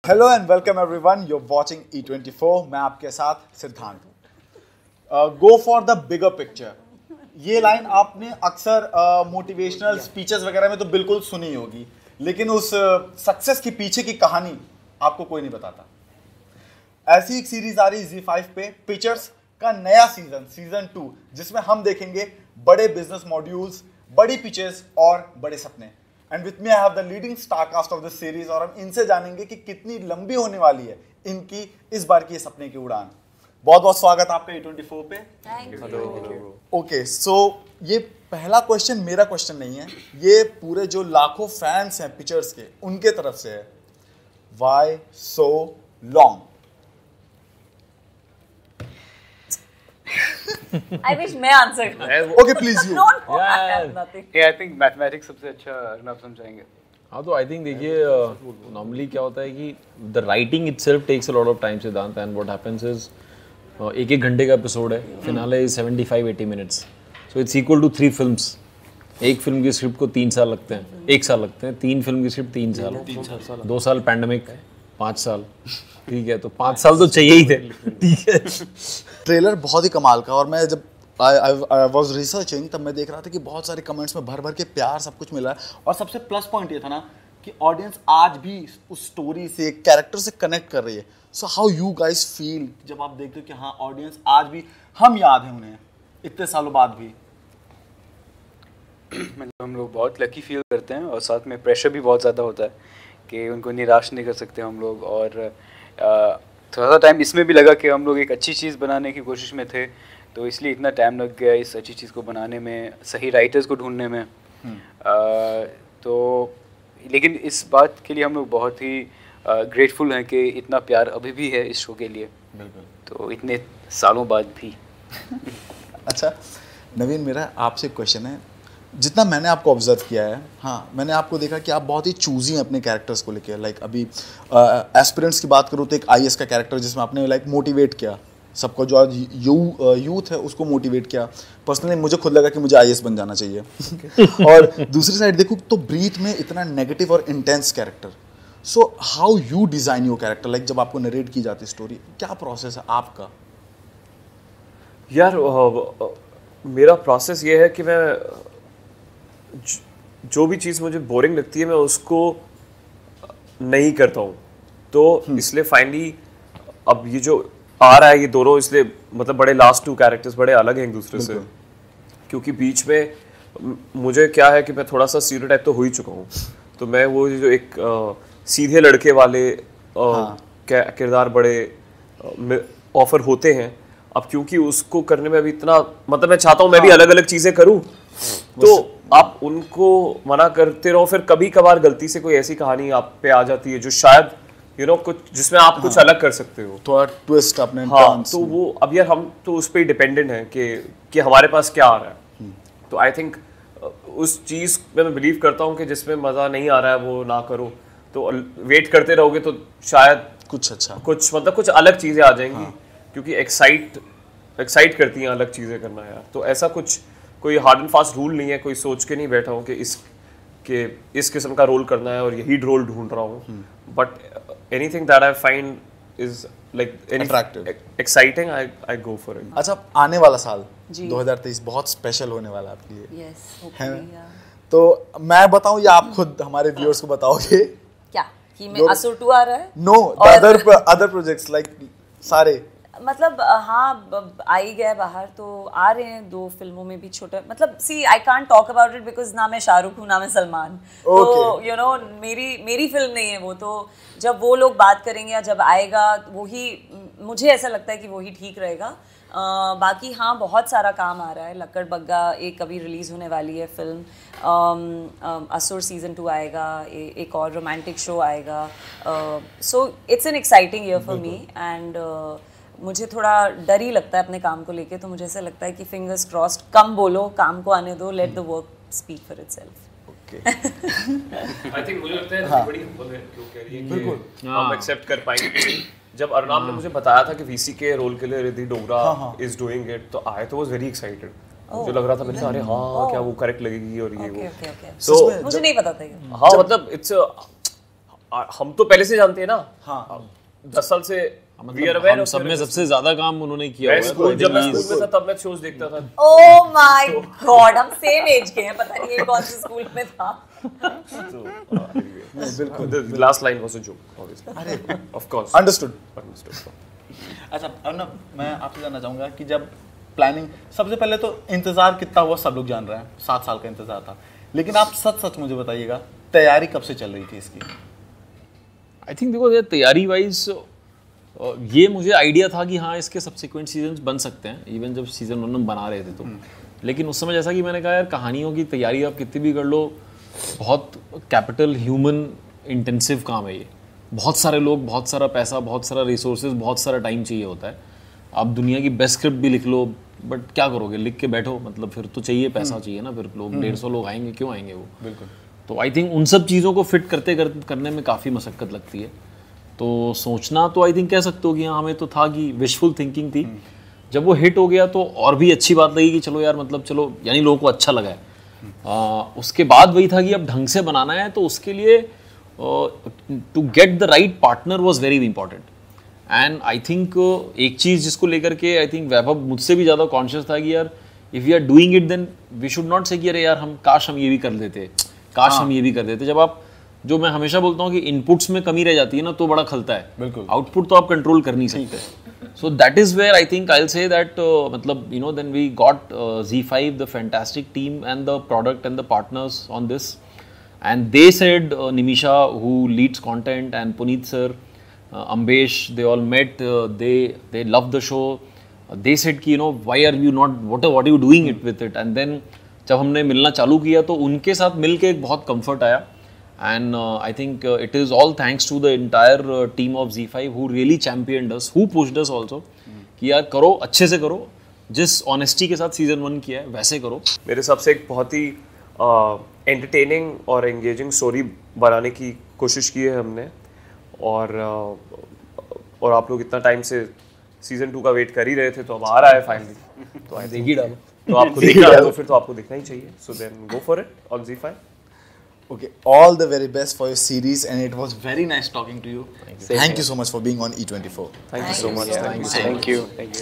Hello and welcome everyone, you are watching E24। मैं आपके साथ Siddhant. Go for the bigger picture, ये line आपने अक्सर मोटिवेशनल स्पीचेस वगैरह में तो बिल्कुल सुनी होगी, लेकिन उस सक्सेस के पीछे की कहानी आपको कोई नहीं बताता। ऐसी एक सीरीज आ रही Z5 पे, पिक्चर्स का नया सीजन 2, जिसमें हम देखेंगे बड़े बिजनेस मॉड्यूल्स, बड़ी पिक्चर्स और बड़े सपने। And with me I have the leading star cast of this series, और हम इनसे जानेंगे कि कितनी लंबी होने वाली है इनकी इस बार की सपने की उड़ान। बहुत बहुत स्वागत आपका E24 पे। ओके, सो ये पहला क्वेश्चन मेरा क्वेश्चन नहीं है, ये पूरे जो लाखों फैंस हैं पिक्चर्स के, उनके तरफ से है। Why so long? I wish मैं आंसर करूं। Okay, please you. I think mathematics सबसे अच्छा अर्नब समझाएंगे। हाँ, तो आई थिंक देखिए नॉर्मली क्या होता है कि the writing itself takes a lot of time Siddhant, and what happens is एक घंटे का एपिसोड है, finale is 75-80 minutes, so it's equal to 3 films. एक फिल्म की स्क्रिप्ट को 3 साल लगते हैं, 1 साल लगते हैं। 3 फिल्म की स्क्रिप्ट 3 साल, 2 साल पैंडेमिक, 5 साल, ठीक है, तो 5 साल तो चाहिए ही थे, ठीक है। ट्रेलर बहुत ही कमाल का, और मैं जब आई वाज रिसर्चिंग तब मैं देख रहा था कि बहुत सारे कमेंट्स में भर भर के प्यार सब कुछ मिला है, और सबसे प्लस पॉइंट ये था ना कि ऑडियंस आज भी उस स्टोरी से, कैरेक्टर से कनेक्ट कर रही है। So how you guys feel जब आप देखते हो कि हाँ, ऑडियंस आज भी, हम याद हैं उन्हें इतने सालों बाद भी? मतलब हम लोग बहुत लकी फील करते हैं, और साथ में प्रेशर भी बहुत ज़्यादा होता है कि उनको निराश नहीं कर सकते हम लोग। और थोड़ा सा टाइम इसमें भी लगा कि हम लोग एक अच्छी चीज़ बनाने की कोशिश में थे, तो इसलिए इतना टाइम लग गया इस अच्छी चीज़ को बनाने में, सही राइटर्स को ढूंढने में। तो लेकिन इस बात के लिए हम लोग बहुत ही ग्रेटफुल हैं कि इतना प्यार अभी भी है इस शो के लिए। बिल्कुल। तो इतने सालों बाद भी। अच्छा नवीन, मेरा आपसे क्वेश्चन है, जितना मैंने आपको ऑब्जर्व किया है, हाँ, मैंने आपको देखा कि आप बहुत ही चूजी हैं अपने कैरेक्टर्स को लेकर। लाइक अभी एस्पिरेंट्स की बात करूँ तो एक IAS का कैरेक्टर जिसमें आपने लाइक मोटिवेट किया सबको, जो आज यूथ है उसको मोटिवेट किया। पर्सनली मुझे खुद लगा कि मुझे IAS बन जाना चाहिए। और दूसरी साइड देखूँ तो ब्रीथ में इतना नेगेटिव और intense character. So how you design your character? Like जब आपको नरेट की जाती स्टोरी, क्या प्रोसेस है आपका? यार मेरा प्रोसेस ये है कि मैं जो भी चीज़ मुझे बोरिंग लगती है मैं उसको नहीं करता हूँ। तो इसलिए फाइनली अब ये जो आ रहा है ये दोनों, इसलिए मतलब बड़े लास्ट 2 कैरेक्टर्स बड़े अलग हैं एक दूसरे से, क्योंकि बीच में मुझे क्या है कि मैं थोड़ा सा स्टीरियोटाइप तो हो ही चुका हूँ। तो मैं वो जो एक सीधे लड़के वाले किरदार बड़े ऑफर होते हैं, अब क्योंकि उसको करने में अभी इतना, मतलब मैं चाहता हूँ मैं भी अलग अलग चीज़ें करूँ, तो आप उनको मना करते रहो, फिर कभी कभार गलती से कोई ऐसी कहानी आप पे आ जाती है जो शायद कुछ जिसमें आप कुछ अलग कर सकते हो, थोड़ा ट्विस्ट अपने। हाँ, तो वो अब यार हम तो उस पर ही डिपेंडेंट हैं कि हमारे पास क्या आ रहा है। तो आई थिंक उस चीज़ में मैं बिलीव करता हूँ कि जिसमें मज़ा नहीं आ रहा है वो ना करो। तो वेट करते रहोगे तो शायद कुछ मतलब कुछ अलग चीज़ें आ जाएंगी। क्योंकि एक्साइट करती हैं अलग चीज़ें करना यार। तो ऐसा कुछ कोई हार्ड एंड फास्ट रूल नहीं है, कोई सोच के नहीं बैठा हूँ कि इस किस्म का रोल करना है और यही रोल ढूंढ रहा हूँ। But anything that I find is like attractive, exciting, I go for it. अच्छा, आने वाला साल 2023 बहुत स्पेशल होने वाला है आपके लिए। है। तो मैं बताऊं या आप खुद हमारे व्यूअर्स को बताओगे क्या कि मैं असुर 2 आ रहा है? नो, अदर प्रोजेक्ट्स लाइक सारे, मतलब हाँ, आ ही गया बाहर, तो आ रहे हैं 2 फिल्मों में भी छोटा, मतलब see I can't talk about it because ना मैं शाहरुख हूँ ना मैं सलमान। तो मेरी फिल्म नहीं है वो, तो जब वो लोग बात करेंगे या जब आएगा वो ही, मुझे ऐसा लगता है कि वो ही ठीक रहेगा। बाकी हाँ, बहुत सारा काम आ रहा है। लक्कड़ बग्गा एक अभी रिलीज़ होने वाली है फिल्म, असुर सीजन 2 आएगा, एक और रोमांटिक शो आएगा। So it's an exciting year for me, and मुझे थोड़ा डर ही लगता है अपने काम को लेके। तो मुझे ऐसा लगता है कि फिंगर्स क्रॉस्ड, कम बोलो, काम को आने दो, let the work speak for itself. I think मुझे लगता है बड़ी हम्बल है क्यों कह रही है कि हम एक्सेप्ट कर पाएंगे। जब अर्नब ने मुझे बताया था कि VC के रोल के लिए Riddhi Dogra is doing it, तो आई वाज वेरी एक्साइटेड। मुझे लग रहा था, मैंने कहा अरे हाँ क्या वो करेक्ट लगेगी और ये वो। सो मुझे नहीं पता था ये। हाँ मतलब इट्स हम तो पहले से जानते हैं ना, हाँ 10 साल से मतलब हम सब में सबसे ज्यादा काम उन्होंने किया हुआ है। स्कूल जब मैं स्कूल में था तब मैं शोज देखता था। Oh my God, हम सेम एज के हैं, पता नहीं ये कौन से स्कूल में था। The last line was a joke, obviously. Of course. Understood. Understood. अच्छा अब ना मैं आपसे जानना चाहूँगा कि जब प्लानिंग, सबसे पहले तो इंतज़ार कितना हुआ सब लोग जान रहे हैं, 7 साल का इंतज़ार था, लेकिन आप सच मुझे बताइएगा तैयारी कब से चल रही थी इसकी? आई थिंक देखो ये तैयारी वाइज ये मुझे आइडिया था कि हाँ इसके सब्सिक्वेंट सीजन्स बन सकते हैं, इवन जब सीजन 1 हम बना रहे थे तो। लेकिन उस समय जैसा कि मैंने कहा यार, कहानियों की तैयारी आप कितनी भी कर लो, बहुत कैपिटल ह्यूमन इंटेंसिव काम है ये। बहुत सारे लोग, बहुत सारा पैसा, बहुत सारा रिसोर्सेज, बहुत सारा टाइम चाहिए होता है। आप दुनिया की बेस्ट स्क्रिप्ट भी लिख लो, बट क्या करोगे, लिख के बैठो, मतलब फिर तो चाहिए, पैसा चाहिए ना, फिर लोग 150 लोग आएंगे, क्यों आएंगे वो। बिल्कुल। तो आई थिंक उन सब चीज़ों को फिट करने में काफ़ी मशक्क़त लगती है। तो सोचना तो आई थिंक कह सकते हो कि हाँ हमें तो था कि विशफुल थिंकिंग थी। जब वो हिट हो गया तो और भी अच्छी बात लगी कि चलो यार, मतलब चलो यानी लोगों को अच्छा लगा है। उसके बाद वही था कि अब ढंग से बनाना है, तो उसके लिए to get the right partner was very important. And I think एक चीज़ जिसको लेकर के आई थिंक वैभव मुझसे भी ज़्यादा कॉन्शियस था कि यार if you are doing it then we should not say कि अरे यार हम काश हम ये भी कर देते, काश हम ये भी कर देते। जब आप, जो मैं हमेशा बोलता हूँ कि इनपुट्स में कमी रह जाती है ना तो बड़ा खलता है, बिल्कुल। आउटपुट तो आप कंट्रोल कर नहीं सकते। So that is where I think I will say that मतलब you know then we got ZEE5 the fantastic team and the product and the partners on this, and they said Nimisha who leads content and Puneet sir, Ambesh, they all met, they loved the show. They said कि you know why are you not, what are you doing it with it, and then जब हमने मिलना चालू किया तो उनके साथ मिल के एक बहुत कंफर्ट आया। And I think it is all thanks to the entire team of ZEE5 who really championed us, who pushed us also कि यार करो, अच्छे से करो, जिस ऑनेस्टी के साथ सीजन 1 किया है वैसे करो। मेरे हिसाब से एक बहुत ही एंटरटेनिंग और एंगेजिंग स्टोरी बनाने की कोशिश की है हमने, और आप लोग इतना टाइम से सीजन 2 का वेट कर ही रहे थे, तो अब आ रहा है फाइनली, तो आई देखी डालो, तो आपको देखना है तो फिर तो आपको देखना ही चाहिए। So then go for it on ZEE5। Okay, all the very best for your series, and it was very nice talking to you. Thank you so much for being on E24. Thank you so much. Thank you.